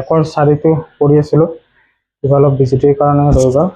একৰ চাৰিটো কৰি আছিলোঁ, কিবা অলপ বিজুতিৰ কাৰণে ৰৈ গ'ল।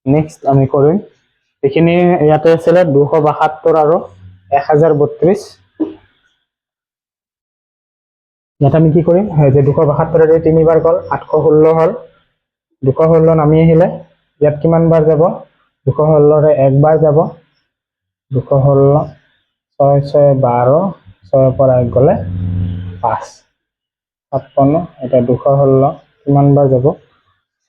নেক্সট আমি কৰিম, এইখিনি ইয়াতে আছিলে 272 আৰু 1032। ইয়াত আমি কি কৰিম, যে 272 তিনিবাৰ গ'ল, 816 হ'ল। 216 নামি আহিলে ইয়াত কিমান বাৰ যাব, 216 একবাৰ যাব। 216 6 6 12, 6 পৰা 1 গ'লে 5, 56। এটা 216 কিমান বাৰ যাব,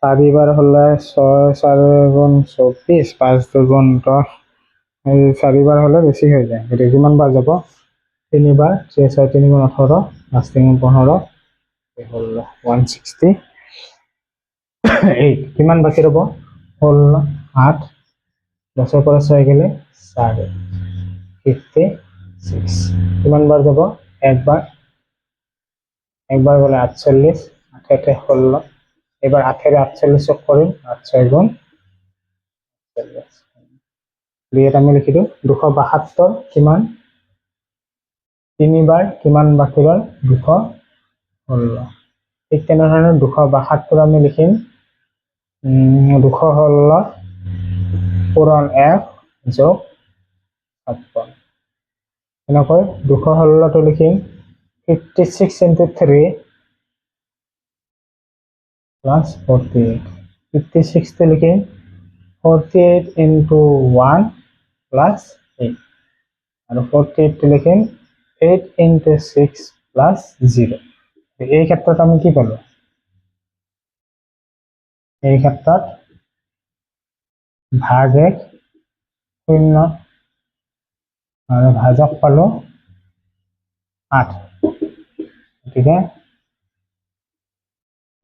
4 বাৰ হ'লে 6 4 গুণ 24, 5 2 10, 4 বাৰ হ'লে বেছি হৈ যায়। গতিকে কিমান বাৰ যাব, 3 বাৰ, 6 6 3 গুণ 18, 5 3 গুণ 15, 168। কিমান বাকী ৰ'ব, 16 8, 10 পৰা 6 গ'লে 4, 56। কিমান বাৰ যাব, একবাৰ, একবাৰ গ'লে 48, 8 8 16। এবাৰ 8 48 কৰিম, 8 6 গুণ 48। আমি লিখি দিওঁ 272 কিমান, তিনিবাৰ, কিমান বাকী ৰ'ল, 216। ঠিক তেনেধৰণে 272 আমি লিখিম 216 পূৰণ 1 যোগ 56। এনেকৈ 216টো লিখিম 56 into 3 plus 48. 56 to লিখিম 48 into 1 plus 8. আৰু 48 to লিখিম 8 into 6 plus 0. এই ক্ষেত্ৰত আমি কি পালো, এই ক্ষেত্ৰত ভাগ 1 শূন্য আৰু ভাজক পালো 8। গতিকে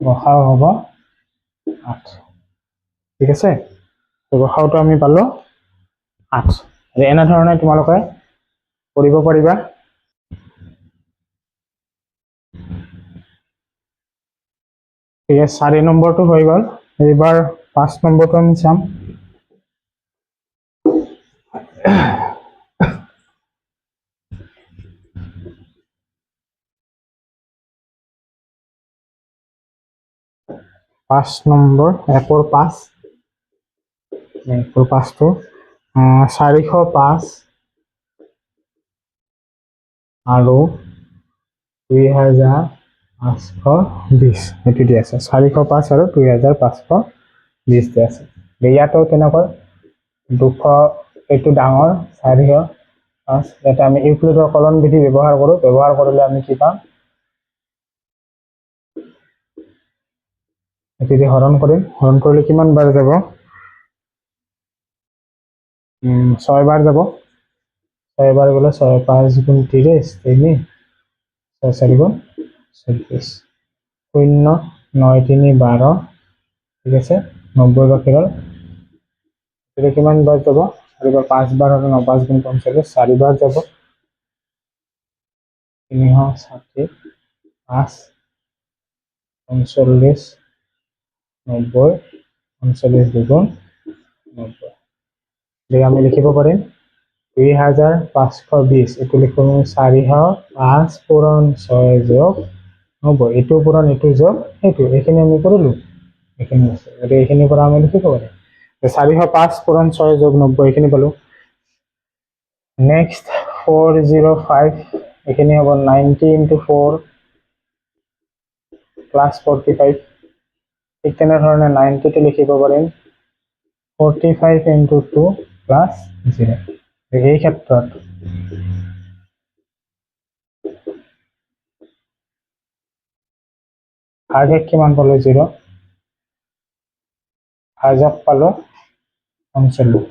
গসাও হ'ব 8। ঠিক আছে, গসাওটো আমি পালো 8। এনেধৰণে তোমালোকে কৰিব পাৰিবা। ঠিক আছে, 4 নম্বৰটো হৈ গ'ল। এইবাৰ 5 নম্বৰটো আমি চাম। পাঁচ নম্বৰ, 1ৰ 5, 1ৰ 5টো 405 আৰু 2520 সেইটো দি আছে। 405 আৰু 2520 দি আছে। ইয়াতো তেনেকৈ 200, এইটো ডাঙৰ 405, ইয়াতে আমি ইউক্লিডৰ কলন বিধি ব্যৱহাৰ কৰোঁ। ব্যৱহাৰ কৰিলে আমি কি পাম, এটি দি হৰণ কৰিম, হৰণ কৰিলে কিমান বাৰ যাব, 6 বাৰ যাব। 6 বাৰ গ'লে 6 5 গুণ 30, 3 6 4 গুণ 24, 0 9 3 12। ঠিক আছে, 90 বাকী ৰ'ল। গতিকে কিমান বাৰ যাব, 4 বাৰ, 5 বাৰ হ'লে 9 5 গুণ 45, 4 বাৰ যাব। 360 5 45 90, 45 দুগুণ 90। গতিকে আমি লিখিব পাৰিম 2520। এইটো লিখো 405 পূৰণ 6 যোগ 90, এইটো পূৰণ এইটো যোগ এইটো, এইখিনি আমি কৰিলোঁ, এইখিনি আছে। গতিকে এইখিনিৰ পৰা আমি লিখিব পাৰিম 405 পূৰণ 6 যোগ 90, এইখিনি পালোঁ। নেক্সট 405, এইখিনি হ'ব 90 into 4 plus 45। ঠিক তেনেধৰণে 90টো লিখিব পাৰিম 45 into 2 plus 0। এই ক্ষেত্ৰত ভাগক কিমান পালো, 0, ভাজক পালো 39,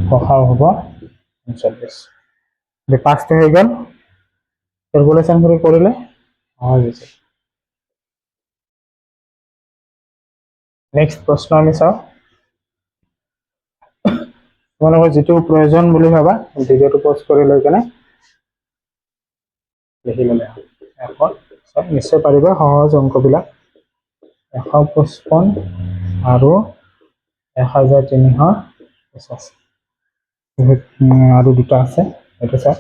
গসাও হ'ব 39। 5টো হৈ গ'ল, কেলকুলেশ্যন কৰি কৰিলে সহজ হৈছে। নেক্সট প্ৰশ্ন আমি চাওঁ। তোমালোকৰ যিটো প্ৰয়োজন বুলি ভাবা ভিডিঅ'টো পজ কৰি লৈ কেনে লিখি ল'লে হ'ল। নিশ্চয় পাৰিবা, সহজ অংকবিলাক। 155 আৰু 1385। আৰু দুটা আছে এইটো চাওক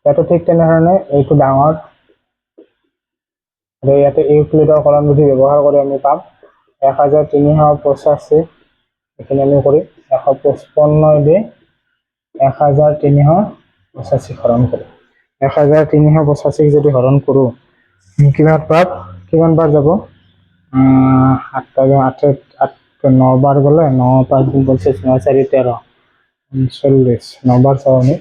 ইয়াতো ঠিক তেনেধৰণে এইটো ডাঙৰ আৰু ইয়াতে ইউক্লিডৰ কলন বিধি ব্যৱহাৰ কৰি আমি পাম 1385 এইখিনি আমি কৰিম 155 দি 1385 হৰণ কৰোঁ 1385 যদি হৰণ কৰোঁ কিমান বাৰ যাব 9 বাৰ গ'লে 9 5 গুণ 25 9 4 13 39 9 বাৰ চাওঁ আমি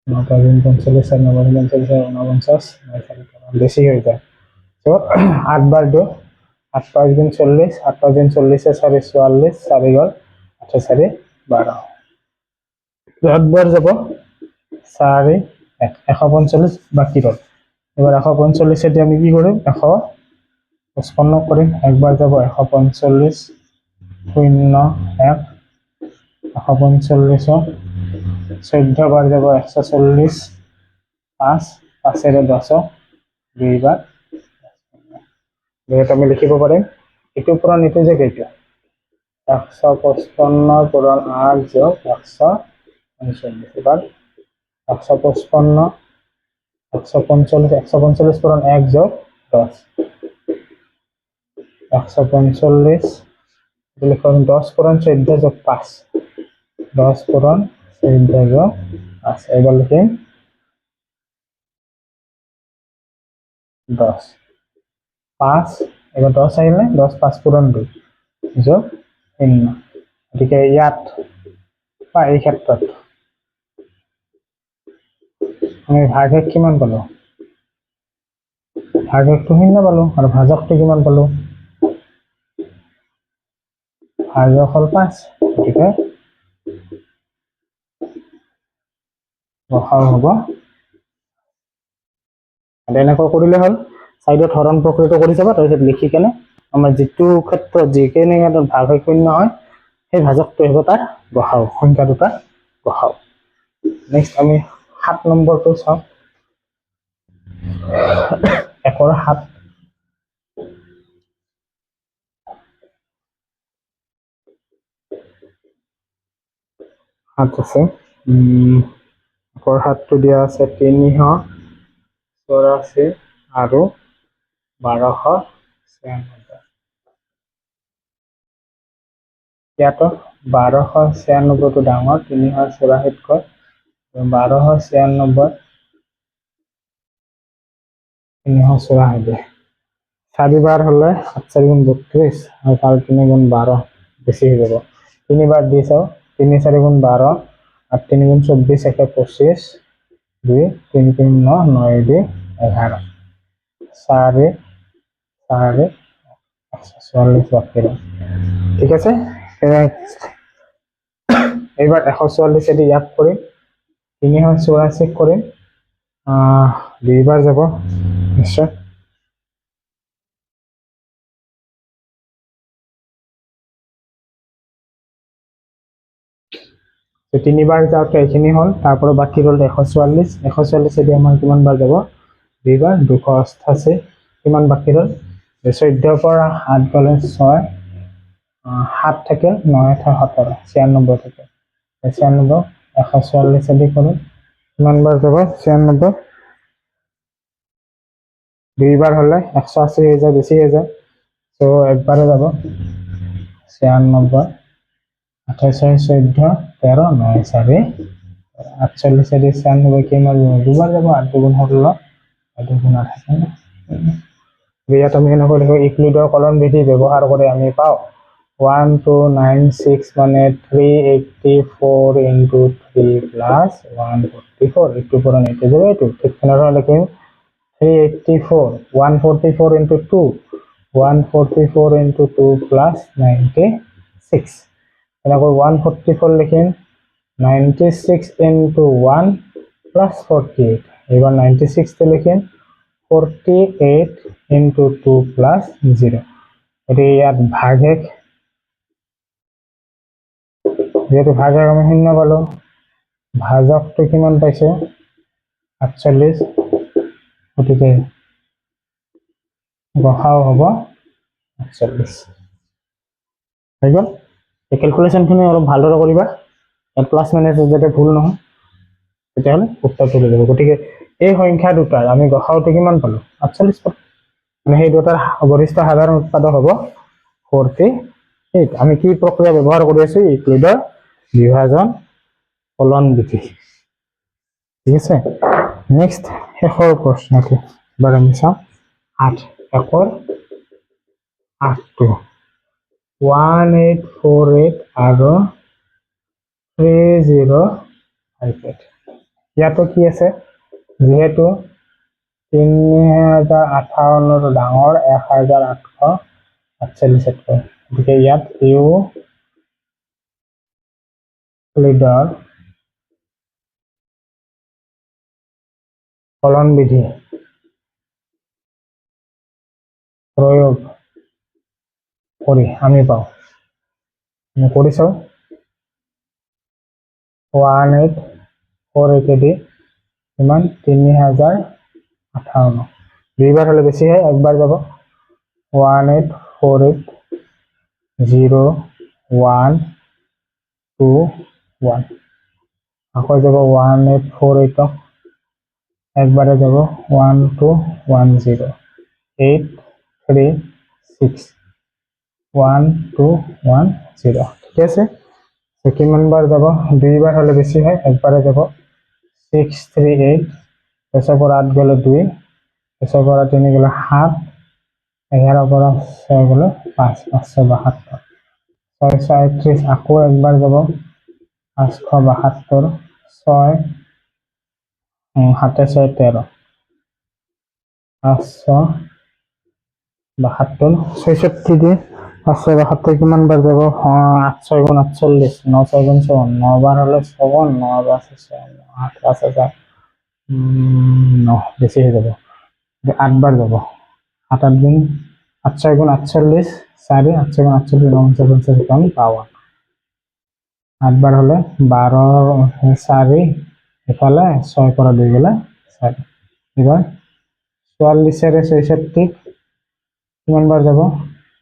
9 5 গুণ 45 9 বাৰ 45 49 বেছি হৈ যায় তো 8 বাৰ দিওঁ 8 5 গুণ 40 8 5 গুণ 40 4 44 4 গ'ল 8 4 12 8 বাৰ যাব 4 145 বাকী ৰ'ল এবাৰ 145 দিয়ে আমি কি কৰিম 155 কৰিম একবাৰ যাব 145 0 1 145 14 বাৰ যাব 140 5 5 10 2 বাৰ যিহেতু আমি লিখিব পাৰিম এইটো পূৰণ এইটো যে কেইটা 155 পূৰণ 8 যোগ 145 এবার 155 145 পূরণ 1 যোগ 10 145 লিখুন 10 পূরণ 14 যোগ 5 10 পূরণ 14 যোগ 5 এবার লিখুন 10 5 এবার 10 আহিলে 10 5 পূরণ 2 যোগ 0 গতিকে ইয়াত বা এই ক্ষেত্ৰত আমি ভাগশেষ কিমান পালো ভাগশেষটো 0 পালো আৰু ভাজকটো কিমান পালো ভাজক হল 5 গতিকে গসাউ হ'ব এনেকৈ কৰিলে হ'ল সাইডত হৰণ প্ৰক্ৰিয়াটো কৰি যাবা তাৰপিছত লিখি কেনে আমাৰ যিটো ক্ষেত্ৰত যিখিনি ভাগশেষ 0 হয় সেই ভাজকটো হ'ব তাৰ গসাউ সংখ্যা দুটা গসাউ নেক্সট আমি 7 নম্বৰটো চাওঁ 1 ৰ 7 আছে 1 ৰ 7টো দিয়া আছে 384 আৰু 1296 ইয়াতো 1296টো ডাঙৰ 384তকৈ 1296 384 4 বাৰ হলে 7 4 গুণ 32 আৰু 4 3 গুণ 12 বেছি হৈ যাব 3 বাৰ দি চাও 3 4 গুণ 12 আর 3 গুণ 24 1 25 2 3 3 9 9 2 11 4 4 144 বাকি ঠিক আছে এইবার 144 দিয়ে ইয়াত কৰিম 384 কৰিম 2 বাৰ যাব নিশ্চয় তো 3 বাৰ যাওঁতে এইখিনি হ'ল তাৰপৰা বাকি ৰ'ল 144 144 দিয়ে আমাৰ কিমান বাৰ যাব 2 বাৰ 288 কিমান বাকি ৰ'ল 14 পৰা 8 গ'লে 6 7 থাকে 9 17 96 থাকে 96 144 দি কৰোঁ কিমান বাৰ যাব 96 2 বাৰ হলে 180 হৈ যায় বেছি হৈ যায় তো একবারে যাব 96 28 14 13 9 4 48 দিয়ে 96 কিমান দুবাৰ যাব 8 2 গুণ 16 8 2 গুণ 28 ইয়াত আমি এনেকৈ লিখো ইউক্লিডৰ কলন বিধি ব্যৱহাৰ কৰি আমি পাওঁ 1296 মানে 384 into 3 plus 144 এইটো পূৰণ এইটো যাব এইটো ঠিক তেনেদৰে লিখিম 384 144 into 2 144 into 2 plus 96 এনেকৈ 144 লিখিম 96 into 1 plus 48 এবার 96 তে লিখিম 48 into 2 plus 0 এটি ইয়াত ভাগশেষ যেহেতু ভাগশেষ আমি 0 পালো ভাজকটো কিমান পাইছে 48 গতিকে গসাউ হ'ব 48 হৈ গ'ল এই ক্যালকুলেশনখিনি অলপ ভালদৰে কৰিবা ইয়াত প্লাছ মাইনাছ যাতে ভুল নহয় তেতিয়াহ'লে উত্তৰটো হৈ যাব। গতিকে এই সংখ্যা দুটাৰ আমি গসাউটো কিমান পালো? 48 পালো। মানে সেই দুটাৰ গৰিষ্ঠ সাধাৰণ উৎপাদক হ'ব 48। আমি কি প্ৰক্ৰিয়া ব্যৱহাৰ কৰি আছো? ইউক্লিডৰ বিভাজন ফলন বিধি। ঠিক আছে। নেক্সট শেষৰ প্ৰশ্নটো এবাৰ আমি চাওঁ। 8 একৰ 8টো 1848 আৰু 3058। ইয়াতো কি আছে? যিহেতু 3058 ডাঙৰ 1848তকৈ, গতিকে ইয়াত ইউক্লিডৰ ফলন বিধি প্ৰয়োগ কৰি আমি পাওঁ, আমি কৰি চাওঁ। 1848 দি কিমান? 3058। দুইবাৰ হলে বেছি হয়, একবাৰ যাব 1848 0 1 2 1, আকৌ যাব 1848 একবাৰে যাব 1 2 1 0 8 3 6 1 2 1 0। ঠিক আছে। কিমান বাৰ যাব? দুইবাৰ হলে বেছি হয়, একবাৰে যাব 638। 5 পৰা 8 গলে 2, 5 পৰা 3 গলে 7, 11 পৰা 6 গলে 5, 572। 638 আকৌ একবাৰ যাব 572, 6 7 6 13, 572 66 দিয়ে 572 কিমান বাৰ যাব? 8 6 গুণ 48, 9 6 গুণ 54, 9 বাৰ হলে 54, 9 বাৰ 8 5 9 বেছি হৈ যাব, 8 বাৰ যাব 8 8 গুণ 8 6 গুণ 48 4, 8 6 গুণ 48 9 54 52। 8 বাৰ হলে 12 4, এফালে 6 পৰা 2 গলে 4। এবাৰ 44 66 কিমান বাৰ যাব?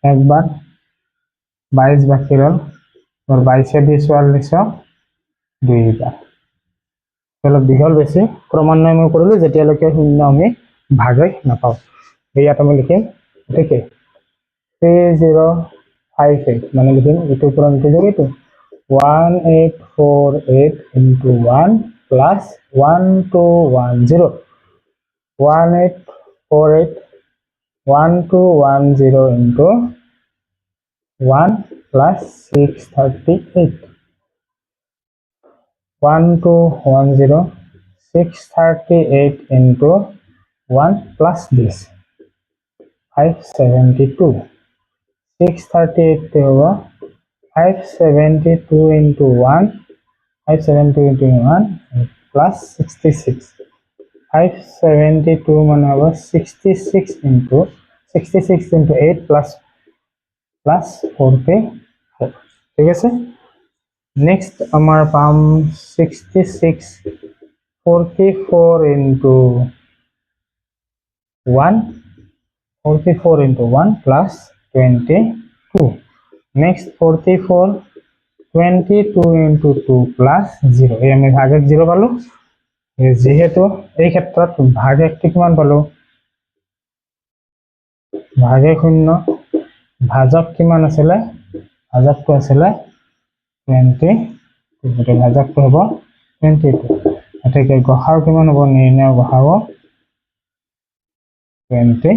একবাৰ। 22 বাকি ৰল, 22 দিয়ে 44 দুইবাৰ। অলপ দীঘল বেছি, ক্ৰমান্বয়ে মই কৰিলো যেতিয়ালৈকে শূন্য আমি ভাগে নাপাওঁ। ইয়াত আমি লিখিম গতিকে 3058 মানে লিখিম এইটো পৰা লিখি যাব এইটো 1848 into 1 plus 1210, 1848 1210 into 1 plus 638, 1210 638 into 1 plus this 572, 638 होगा 572 into 1, 572 into 1 plus 66, 572 মানে হবে 66 into 8 plus 45। ঠিক আছে। নেক্সট আমার পাম 66 44 into 1, 44 into 1 plus 22। next 44 22 into 2 plus 0, এই আমি ভাগের 0 পালো। যেহেতু এই ক্ষেত্ৰত ভাগে কিমান পালো? ভাগে 0, ভাজক কিমান আছিলে? ভাজকটো আছিলে 20, গতিকে ভাজকটো হ'ব 22। গতিকে গসাউ কিমান হ'ব? নিৰ্ণয় গসাউ 20।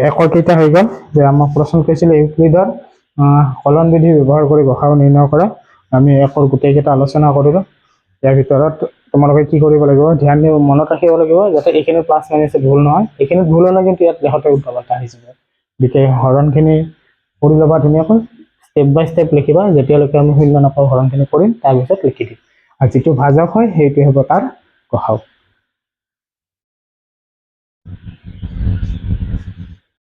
একৰ কেইটা হৈ গ'ল? যে আমাক প্ৰশ্ন কৰিছিলে ইউক্লিডৰ ফলন বিধি ব্যৱহাৰ কৰি গসাউ নিৰ্ণয় কৰা। আমি একৰ গোটেইকেইটা আলোচনা কৰিলো। ইয়াৰ ভিতৰত তোমালোকে কি কৰিব লাগিব? ধ্যান দি মনত ৰাখিব লাগিব যাতে এইখিনি প্লাছ মাইনাছ ভুল নহয়। এইখিনি ভুল হ'লে কিন্তু ইয়াত লেখতে উল্টা আহি যাব। গতিকে হৰণখিনি কৰি ল'বা ধুনীয়াকৈ, ষ্টেপ বাই ষ্টেপ লিখিবা। যেতিয়ালৈকে আমি শূন্য নাপাওঁ হৰণখিনি কৰিম, তাৰপিছত লিখি দিম। আৰু যিটো ভাজক হয় সেইটোৱে হ'ব তাৰ গসাউ।